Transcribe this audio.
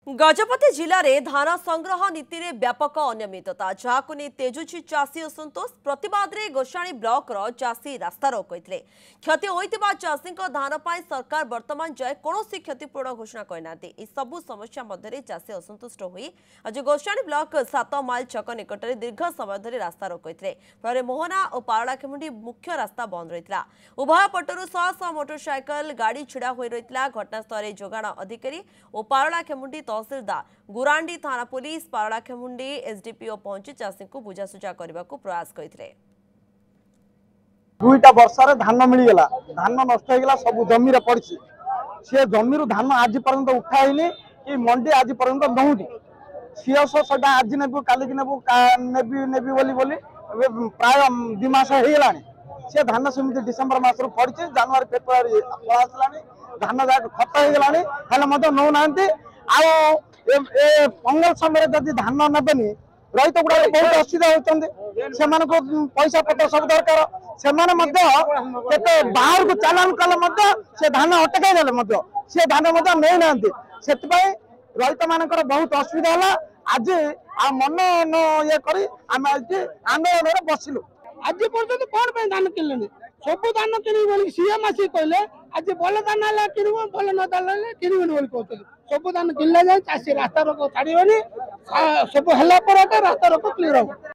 गजपति जिले में धान संग्रह नीति में व्यापक अनियमितता जहां नहीं तेजुची चाषी असंतोष प्रतिवाद में गोसाणी ब्लॉक चाषी रास्ता रोक होते क्षति होता चाषी धान पर सरकार वर्तमान जाए कौन क्षतिपूरण घोषणा करना सबू समस्या मध्य चाषी असंतुष्ट होई आज गोसाणी ब्लॉक 7 माइल छक निकट में दीर्घ समय धरी रास्ता रोक होते फल मोहना और पारलाखेमुंडी मुख्य रास्ता बंद रही उभय पटरू शह शह मोटरसाइकेल गाड़ी छिड़ा हो रही घटनास्थल जोगाण अधिकारी और पारलाखेमुंडी तहसीलदार गुरांडी थाना पुलिस पारलाखेमुंडी एसडीपीओ पहुंची चाषी को बुझासुझा करने को प्रयास करते। दुईटा वर्षा धान मिलगला धान नष्ट होगा सब जमी पड़ी सी जमी धान आज पर्यंत उठाईनी कि मंडी आज पर्यंत नौटी सीएस आज नेबू काली नेबू नेबी प्राय 2 मास होगा सी धान सेमती डिसेम्बर मस पड़ी जनवरी फेब्रुआरी आसला धान जाक खत होगा नौना पंगल समय जब धान नेबेनी रईत गुड़ा बहुत असुविधा होती पैसा पत्र सब दरकार से बाहर को चालान कले से धान अटकई देले से धान नहीं ना रईत मान बहुत असुविधा है आज मन ये आंदोलन बसिलु आज पर्यटन कौन धान किणले सब धान कि सीएम आसिक कहले आज भल धान है कि भल न धान कि कहते सब धान किणले जाए चाषी रास्ता रोक छाड़बनी सब है रास्ता रोक क्लीयर हम।